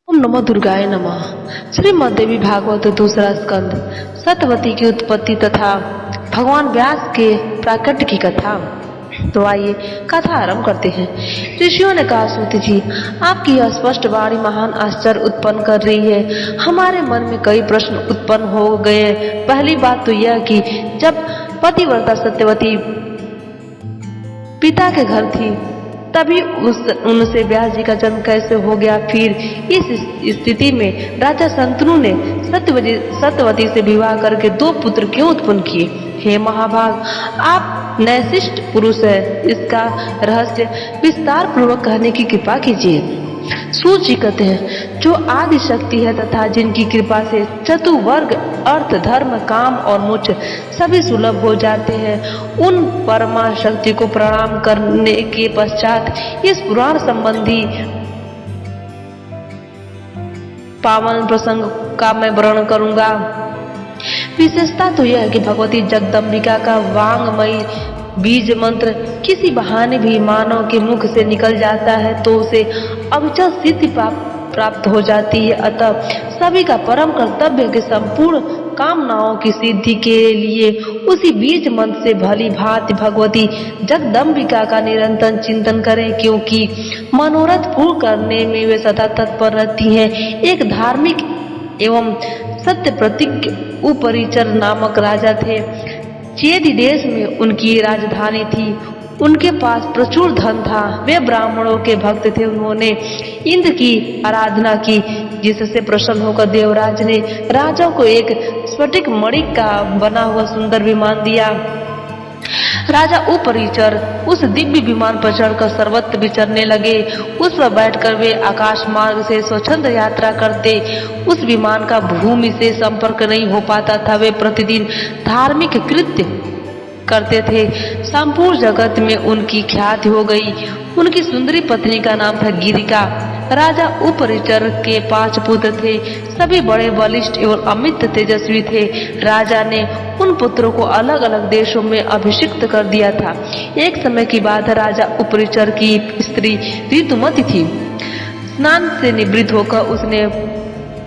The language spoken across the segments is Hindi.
ओम नमो दुर्गाय नमः। श्रीमद् देवी भागवत दूसरा स्कंद सत्यवती की उत्पत्ति तथा भगवान व्यास के प्राकट्य की कथा। तो आइए कथा आरंभ करते हैं। ऋषियों ने कहा, सूत जी, आपकी यह स्पष्ट वाणी महान आश्चर्य उत्पन्न कर रही है। हमारे मन में कई प्रश्न उत्पन्न हो गए। पहली बात तो यह कि जब पतिव्रता सत्यवती पिता के घर थी तभी उनसे व्यास जी का जन्म कैसे हो गया। फिर इस स्थिति में राजा शंतनु ने सत्यवती से विवाह करके 2 पुत्र क्यों उत्पन्न किए। हे महाभाग, आप नैशिष्ट पुरुष है, इसका रहस्य विस्तार पूर्वक कहने की कृपा कीजिए। सूत जी कहते हैं, जो आदि शक्ति है तथा जिनकी कृपा से चतुर्वर्ग अर्थ धर्म काम और मोक्ष सभी सुलभ हो जाते हैं, उन परमा शक्ति को प्रणाम करने के पश्चात इस पुराण संबंधी पावन प्रसंग का मैं वर्णन करूंगा। विशेषता तो यह है कि भगवती जगदम्बिका का वांगमयी बीज मंत्र किसी बहाने भी मानव के मुख से निकल जाता है तो उसे अविचल सिद्धि प्राप्त हो जाती है। अतः सभी का परम कर्तव्य है कि संपूर्ण कामनाओं की सिद्धि के लिए उसी बीज मंत्र से भली भांति भगवती जगदम्बिका का निरंतर चिंतन करें, क्योंकि मनोरथ पूर्ण करने में वे सदा तत्पर रहती हैं। एक धार्मिक एवं सत्य प्रतिज्ञ उपरिचर नामक राजा थे। चेदी देश में उनकी राजधानी थी। उनके पास प्रचुर धन था। वे ब्राह्मणों के भक्त थे। उन्होंने इंद्र की आराधना की, जिससे प्रसन्न होकर देवराज ने राजा को एक स्फटिक मणि का बना हुआ सुंदर विमान दिया। राजा उपरिचर उस दिव्य विमान पर चढ़कर सर्वत्र विचरने लगे। उस पर बैठकर वे आकाश मार्ग से स्वच्छंद यात्रा करते। उस विमान का भूमि से संपर्क नहीं हो पाता था। वे प्रतिदिन धार्मिक कृत्य करते थे। संपूर्ण जगत में उनकी ख्याति हो गई। उनकी सुंदरी पत्नी का नाम था गिरिका। राजा उपरिचर के 5 पुत्र थे। सभी बड़े बलिष्ठ एवं अमित तेजस्वी थे। राजा ने उन पुत्रों को अलग अलग देशों में अभिषिक्त कर दिया था। एक समय की बात है, राजा उपरिचर की स्त्री ऋतुमती थी। स्नान से निवृत्त होकर उसने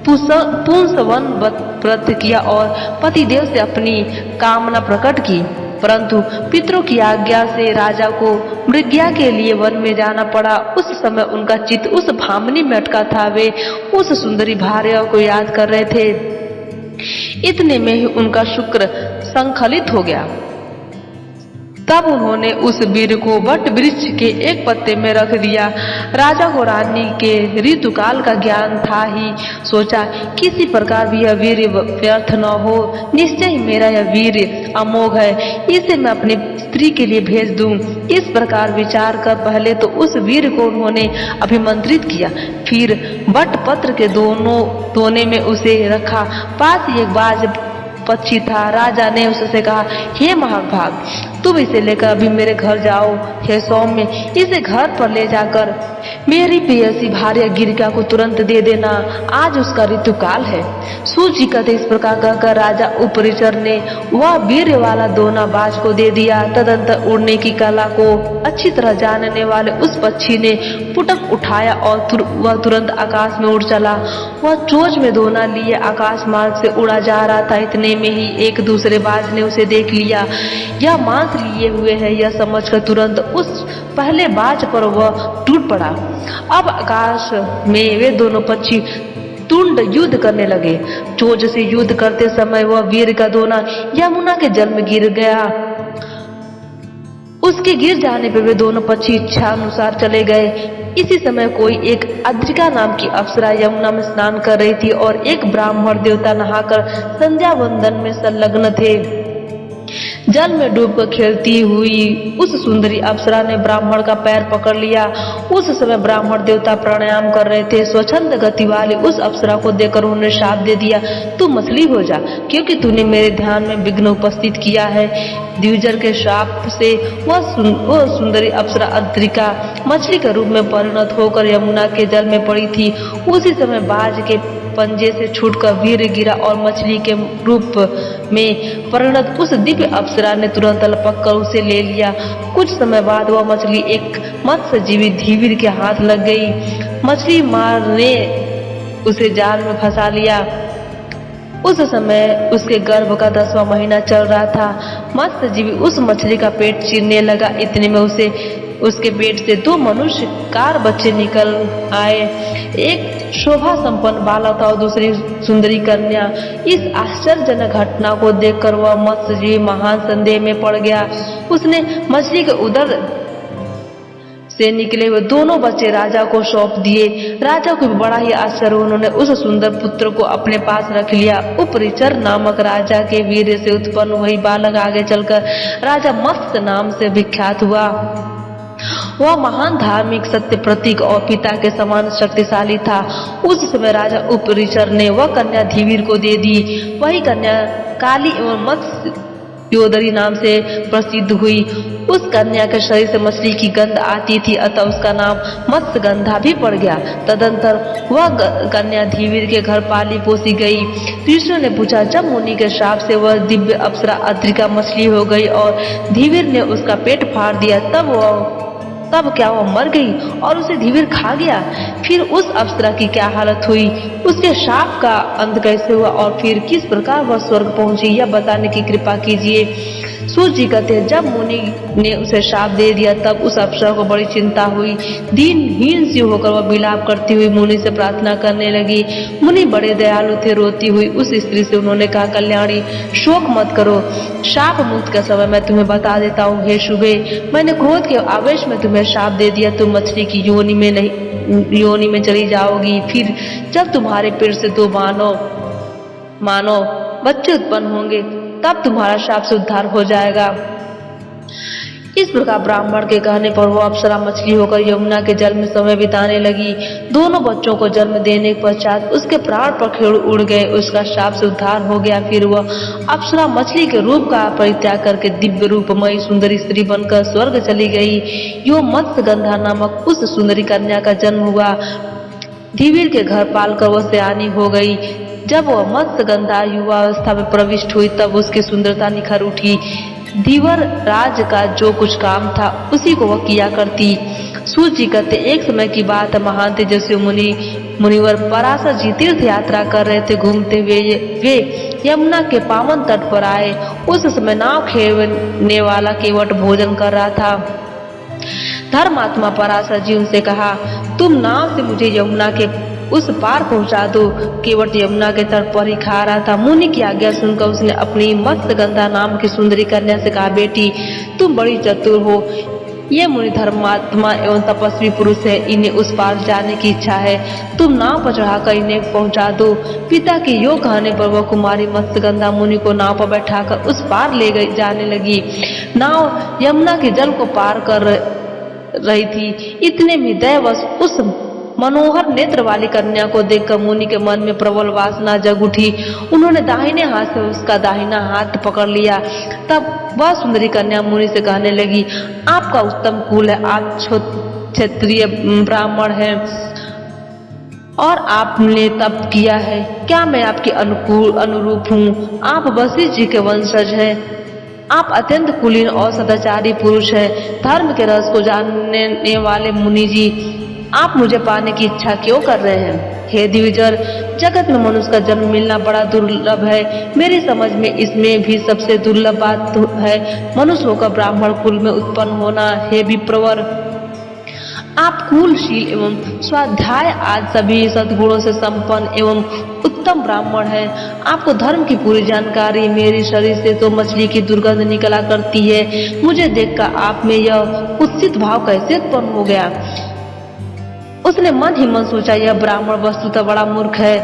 पुंसवन व्रत किया और पतिदेव से अपनी कामना प्रकट की, परंतु पितरों की आज्ञा से राजा को मृग्या के लिए वन में जाना पड़ा। उस समय उनका चित्त उस भामिनी में अटका था। वे उस सुंदरी भार्या को याद कर रहे थे। इतने में ही उनका शुक्र संखलित हो गया। तब उन्होंने उस वीर को वट वृक्ष के एक पत्ते में रख दिया। राजा को रानी के ऋतुकाल का ज्ञान था ही। सोचा, किसी प्रकार भी यह वीर व्यर्थ न हो। निश्चय ही मेरा यह वीर अमोघ है, इसे मैं अपनी स्त्री के लिए भेज दूं। इस प्रकार विचार कर पहले तो उस वीर को उन्होंने अभिमंत्रित किया, फिर वट पत्र के दोने में उसे रखा। पास ही एक बाज पक्षी था। राजा ने उससे कहा, हे महाभाग, तुम इसे लेकर अभी मेरे घर जाओ। हे सौम्य, इसे घर पर ले जाकर मेरी प्रियसी भार्या गिरिका को तुरंत दे देना। आज उसका ऋतुकाल है। सूत जी कहते, इस प्रकार कहकर राजा उपरिचर ने वह वीर्य वाला दोना बाज को दे दिया। तदंतर उड़ने की कला को अच्छी तरह जानने वाले उस पक्षी ने पुटक उठाया और वह तुरंत आकाश में उड़ चला। वह चोंच में दोना लिए आकाश मार्ग से उड़ा जा रहा था। इतने में ही एक दूसरे बाज ने उसे देख लिया। यह मांस लिए हुए है, यह समझकर तुरंत उस पहले बाज पर वह टूट पड़ा। अब आकाश में वे दोनों पक्षी तुंड युद्ध करने लगे। चोंच से युद्ध करते समय वह वीर का दोना यमुना के जल में गिर गया। उसके गिर जाने पर वे दोनों पक्षी इच्छा अनुसार चले गए। इसी समय कोई एक अद्रिका नाम की अप्सरा यमुना में स्नान कर रही थी और एक ब्राह्मण देवता नहाकर संध्या वंदन में संलग्न थे। जल में डूबकर खेलती हुई उस सुंदरी अप्सरा ने ब्राह्मण का पैर पकड़ लिया। उस समय ब्राह्मण देवता प्राणायाम कर रहे थे। स्वच्छंद गति वाली उस अप्सरा को देखकर उन्होंने शाप दे दिया, तू मछली हो जा, क्योंकि तूने मेरे ध्यान में विघ्न उपस्थित किया है। द्विजर के शाप से वह सुंदरी अप्सरा अद्रिका मछली के रूप में परिणत होकर यमुना के जल में पड़ी थी। उसी समय बाज के पंजे से छूटकर वीर गिरा और मछली के रूप में परिणत उस दिव्य अप्सरा ने तुरंत लपक कर उसे ले लिया। कुछ समय बाद वह मछली एक मत्स्यजीवी धीवीर के हाथ लग गई। मछली मारने उसे जाल में फंसा लिया। उस समय उसके गर्भ का 10वां महीना चल रहा था। मत्स्यजीवी उस मछली का पेट चीरने लगा। इतने में उसके पेट से 2 मनुष्यकार बच्चे निकल आए, एक शोभा संपन्न बालक और दूसरी सुंदरी कन्या। इस आश्चर्यजनक घटना को देखकर वह मत्स्यजीवी महान संदेह में पड़ गया। उसने मछली के उदर से निकले हुए दोनों बच्चे राजा को सौंप दिए। राजा को बड़ा ही आश्चर्य, उन्होंने उस सुंदर पुत्र को अपने पास रख लिया। उपरिचर नामक राजा के वीर्य से उत्पन्न वही बालक आगे चलकर राजा मत्स्य नाम से विख्यात हुआ। वह महान धार्मिक, सत्य प्रतीक और पिता के समान शक्तिशाली था। उस समय राजा उपरिचर ने वह कन्या धीवीर को दे दी। वही कन्या काली एवं मत्स्य योदरी नाम से प्रसिद्ध हुई। उस कन्या के शरीर से मछली की गंध आती थी, अतः उसका नाम मत्स्यगंधा भी पड़ गया। तदंतर वह कन्या धीवीर के घर पाली पोसी गई। ऋषियों ने पूछा, जब मुनि के श्राप से वह दिव्य अप्सरा अद्रिका मछली हो गई और धीवीर ने उसका पेट फाड़ दिया, तब क्या वह मर गई और उसे धीवीर खा गया? फिर उस अप्सरा की क्या हालत हुई? उसके शाप का अंत कैसे हुआ और फिर किस प्रकार वह स्वर्ग पहुंची, यह बताने की कृपा कीजिए। सूत जी कहते हैं, जब मुनि ने उसे शाप दे दिया तब उस अप्सरा को बड़ी चिंता हुई। दीनहीन सी होकर वह विलाप करती हुई मुनि से प्रार्थना करने लगी। मुनि बड़े दयालु थे। रोती हुई उस स्त्री से उन्होंने कहा, कल्याणी, शोक मत करो। शाप मुक्त का समय मैं तुम्हें बता देता हूँ। हे शुभे, मैंने क्रोध के आवेश में तुम्हें शाप दे दिया। तुम मछली की योनि में चली जाओगी। फिर जब तुम्हारे पेट से 2 मानव बच्चे उत्पन्न होंगे, तब तुम्हारा शाप से उद्धार हो जाएगा। इस प्रकार ब्राह्मण के कहने पर वह अप्सरा मछली होकर यमुना के जल में समय बिताने लगी। दोनों बच्चों को जन्म देने के पश्चात उसके प्राण पखेरु उड़ गए। उसका शाप से उद्धार हो गया। फिर वह अप्सरा मछली के रूप का परित्याग करके दिव्य रूपमयी सुंदरी स्त्री बनकर स्वर्ग चली गई। यो मत्स्यगंधा नामक उस सुंदरी कन्या का जन्म हुआ। धीवीर के घर पालकर वह सयानी हो गई। जब वह मत्स्यगंधा युवावस्था में प्रविष्ट हुई तब उसकी सुंदरता निखर उठी। धीवर राज का जो कुछ काम था उसी को वह किया करती। सूत जी कहते, एक समय की बात है, महान तेजस्वी मुनिवर पराशर जी तीर्थ यात्रा कर रहे थे। घूमते हुए वे यमुना के पावन तट पर आए। उस समय नाव खेवने वाला केवट भोजन कर रहा था। धर्मात्मा पराशर जी उनसे कहा, तुम नाव से मुझे यमुना के उस पार पहुंचा दो। केवट यमुना के तट पर ही खा रहा था। मुनि की आज्ञा सुनकर उसने अपनी मत्स्यगंधा नाम की सुंदरी कन्या से कहा, बेटी, तुम बड़ी चतुर हो। ये मुनि धर्मात्मा एवं तपस्वी पुरुष है, इन्हें उस पार जाने की इच्छा है। तुम नाव पर चढ़ाकर इन्हें पहुंचा दो। पिता के योग कहने पर वह कुमारी मत्स्यगंधा मुनि को नाव पर बैठाकर उस पार ले जाने लगी। नाव यमुना के जल को पार कर रही थी। इतने में दैवश उस मनोहर नेत्र वाली कन्या को देखकर मुनि के मन में प्रबल वासना जग उठी। उन्होंने दाहिने हाथ से उसका दाहिना हाथ पकड़ लिया। तब वह सुंदरी कन्या मुनि से कहने लगी, आपका उत्तम कुल है, आप क्षत्रिय ब्राह्मण हैं और आपने तप किया है। क्या मैं आपके अनुरूप हूँ? आप वशिष्ठ जी के वंशज हैं। आप अत्यंत कुलीन और सदाचारी पुरुष हैं। धर्म के रस को जानने वाले मुनि जी, आप मुझे पाने की इच्छा क्यों कर रहे हैं? हे द्विजर, जगत में मनुष्य का जन्म मिलना बड़ा दुर्लभ है। मेरी समझ में इसमें भी सबसे दुर्लभ बात है मनुष्य होकर ब्राह्मण कुल में उत्पन्न होना। हे विप्रवर, आप कुलशील एवं स्वाध्याय आज सभी सद्गुणों से संपन्न एवं उत्तम ब्राह्मण हैं। आपको धर्म की पूरी जानकारी। मेरी शरीर से तो मछली की दुर्गंध निकला करती है। मुझे देखकर आप में यह कुत्सित भाव कैसे उत्पन्न हो गया? उसने मन ही मन सोचा, यह ब्राह्मण वस्तुतः बड़ा मूर्ख है,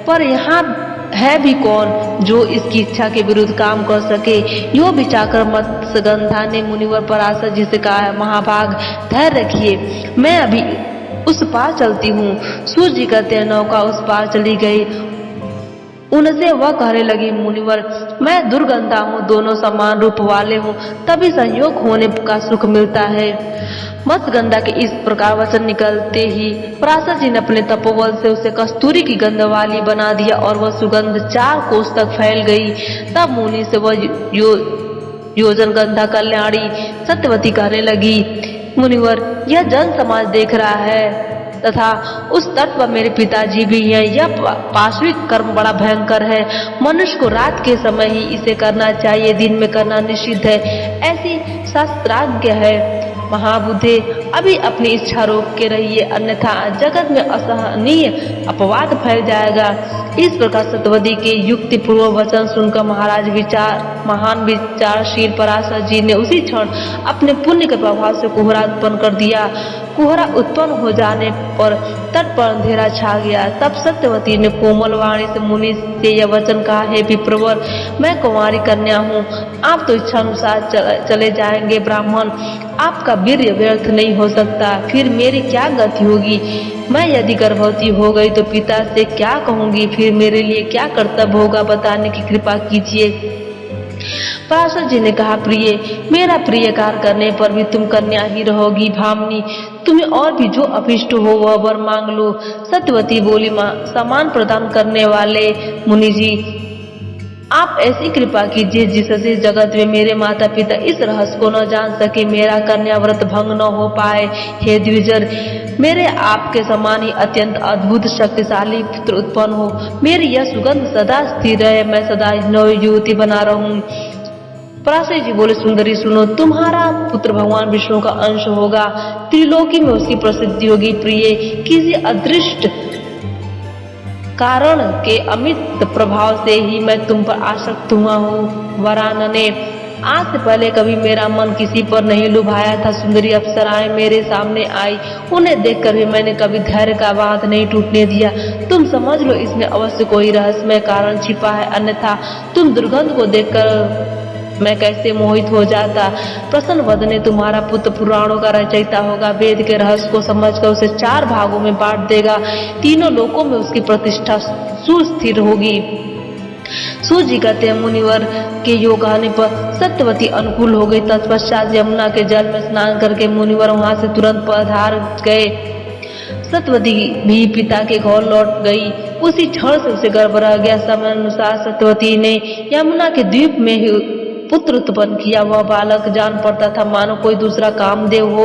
पर यहाँ है भी कौन जो इसकी इच्छा के विरुद्ध काम कर सके। यो विचार मत्स्यगंधा ने मुनिवर पराशर जी से कहा, महाभाग, धैर्य रखिए, मैं अभी उस पार चलती हूँ। सूत जी कहते हैं, नौका उस पार चली गई। उनसे वह कहने लगी, मुनिवर, मैं दुर्गंधा हूँ, दोनों समान रूप वाले हूँ, तभी संयोग होने का सुख मिलता है। मत्स्यगंधा के इस प्रकार वचन निकलते ही पराशर जी ने अपने तपोबल से उसे कस्तूरी की गंध वाली बना दिया और वह सुगंध 4 कोस तक फैल गई। तब मुनि से वह योजन गंधा कल्याणी सत्यवती कहने लगी, मुनिवर, यह जन समाज देख रहा है तथा उस तट पर मेरे पिताजी भी हैं। यह पाशविक कर्म बड़ा भयंकर है। मनुष्य को रात के समय ही इसे करना चाहिए, दिन में करना निषिद्ध है, ऐसी शास्त्राज्ञा है। महाबुद्धे, अभी अपनी इच्छा रोक के रहिए, अन्यथा जगत में असहनीय अपवाद फैल जाएगा। इस प्रकार सत्यवती के युक्ति पूर्व वचन सुनकर महान विचारशील पराशर जी ने उसी क्षण अपने पुण्य के प्रभाव से कोहरा उत्पन्न कर दिया। कोहरा उत्पन्न हो जाने पर तट पर अंधेरा छा गया। तब सत्यवती ने कोमल वाणी से मुनि से यह वचन कहा, हे विप्रवर, मैं कुंवारी कन्या हूँ, आप तो इच्छा अनुसार चले जाएंगे। ब्राह्मण, आपका वीर्य व्यर्थ नहीं हो सकता, फिर मेरी क्या गति होगी? मैं यदि गर्भवती हो गई तो पिता से क्या कहूंगी? फिर मेरे लिए क्या कर्तव्य होगा, बताने की कृपा कीजिए। पराशर जी ने कहा, प्रिय, मेरा प्रिय कार्य करने पर भी तुम कन्या ही रहोगी। भामिनी, तुम्हें और भी जो अभिष्ट हो वह वर मांग लो। सत्यवती बोली, सम्मान प्रदान करने वाले मुनि जी, आप ऐसी कृपा कीजिए जिससे जगत में मेरे माता पिता इस रहस्य को न जान सके, मेरा कन्या व्रत भंग न हो पाए। हे द्विजर, मेरे आपके समान ही अत्यंत अद्भुत शक्तिशाली पुत्र उत्पन्न हो। मेरी यह सुगंध सदा स्थिर रहे, मैं सदा नव युवती बना रहूं। पराशर जी बोले, सुंदरी सुनो, तुम्हारा पुत्र भगवान विष्णु का अंश होगा, त्रिलोकी में उसकी प्रसिद्धि होगी। प्रिय, किसी अदृष्ट कारण के अमित प्रभाव से ही मैं तुम पर आसक्त हुआ हूँ। वरानने, आज से पहले कभी मेरा मन किसी पर नहीं लुभाया था। सुंदरी अप्सराएं मेरे सामने आई, उन्हें देखकर भी मैंने कभी धैर्य का बांध नहीं टूटने दिया। तुम समझ लो, इसमें अवश्य कोई रहस्यमय कारण छिपा है, अन्यथा तुम दुर्गंध को देखकर मैं कैसे मोहित हो जाता। प्रसन्न वदने, तुम्हारा पुत्र पुराणों का रचयिता होगा, वेद के रहस्य को समझकर उसे 4 भागों में बांट देगा, तीनों लोकों में उसकी प्रतिष्ठा सुस्थिर होगी। सूर्य जी कहते हैं, मुनिवर के योग आने पर सत्यवती अनुकूल हो गई। तत्पश्चात यमुना के जल में स्नान करके मुनिवर वहां से तुरंत पधार गए। सत्यवती भी पिता के घर लौट गई। उसी क्षण से उसे गर्भ रह गया। समय अनुसार सत्यवती ने यमुना के द्वीप में ही पुत्र उत्पन्न किया। वह बालक जान पड़ता था मानो कोई दूसरा कामदेव हो।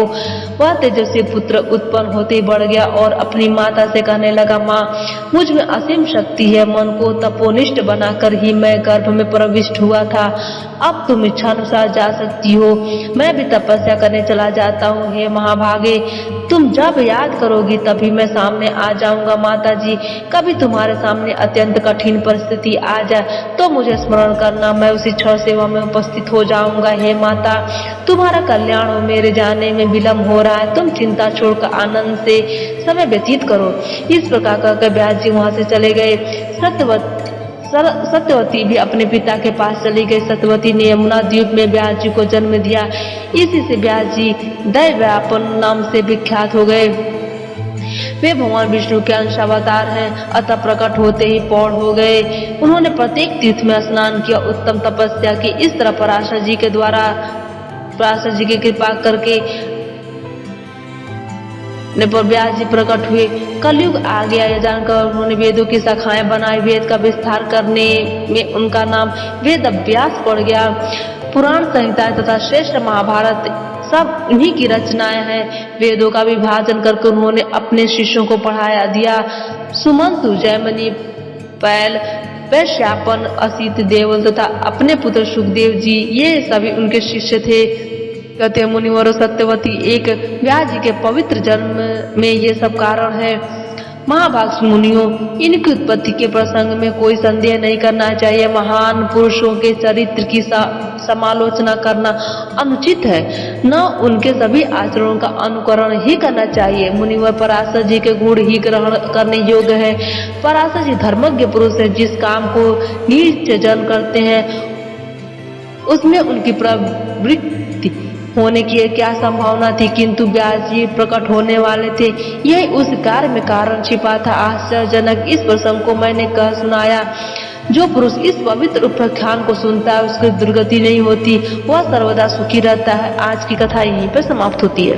वह तेजस्वी पुत्र उत्पन्न होते ही बढ़ गया और अपनी माता से कहने लगा, माँ, मुझ में असीम शक्ति है, मन को तपोनिष्ठ बनाकर ही मैं गर्भ में प्रविष्ट हुआ था। अब तुम इच्छानुसार जा सकती हो, मैं भी तपस्या करने चला जाता हूँ। हे महाभागे, तुम जब याद करोगी तभी मैं सामने आ जाऊंगा। माता जी, कभी तुम्हारे सामने अत्यंत कठिन परिस्थिति आ जाए तो मुझे स्मरण करना, मैं उसी क्षण सेवा में उपस्थित हो जाऊंगा। हे माता, तुम्हारा कल्याण हो, मेरे जाने में विलम्ब हो रहा है, तुम चिंता छोड़कर आनंद से समय व्यतीत करो। इस प्रकार कहकर व्यास जी वहां से चले गए। सत्यवती भी अपने पिता के पास चली गई। सत्यवती ने यमुना द्वीप में व्यास जी को जन्म दिया। इसी से व्यास जी दैव्यापन नाम से विख्यात हो गए। वे भगवान विष्णु के अंशावतार हैं, अतः प्रकट होते ही पौड़ हो गए। उन्होंने प्रत्येक तीर्थ में स्नान किया, उत्तम तपस्या की। इस तरह पराशर जी की कृपा करके पर व्यास जी प्रकट हुए। कलयुग आ गया यह जानकर उन्होंने वेदों की शाखाएं बनाई। वेद का विस्तार करने में उनका नाम वेद व्यास पड़ गया। पुराण संहिताएं तथा श्रेष्ठ महाभारत सब इन्हीं की रचनाएं हैं। वेदों का विभाजन करके उन्होंने अपने शिष्यों को पढ़ाया दिया। सुमंतु, जयमनी, पैल, वैश्यापन, असित, देवल तथा अपने पुत्र सुखदेव जी, ये सभी उनके शिष्य थे। कहते हैं, मुनिवर सत्यवती एक व्यास जी के पवित्र जन्म में ये सब कारण है। महाभाग मुनियों, इनकी उत्पत्ति के प्रसंग में कोई संदेह नहीं करना चाहिए। महान पुरुषों के चरित्र की समालोचना करना अनुचित है, न उनके सभी आचरणों का अनुकरण ही करना चाहिए। मुनिवर, पराशर जी के गुण ही ग्रहण करने योग्य है। पराशर जी धर्मज्ञ पुरुष है। जिस काम को नीच जन करते हैं उसमें उनकी प्रवृत्ति होने की क्या संभावना थी, किंतु व्यास जी प्रकट होने वाले थे। यही उस कार्य में कारण छिपा था। आश्चर्यजनक इस प्रसंग को मैंने कह सुनाया। जो पुरुष इस पवित्र उपाख्यान को सुनता है उसकी दुर्गति नहीं होती, वह सर्वदा सुखी रहता है। आज की कथा यहीं पर समाप्त होती है।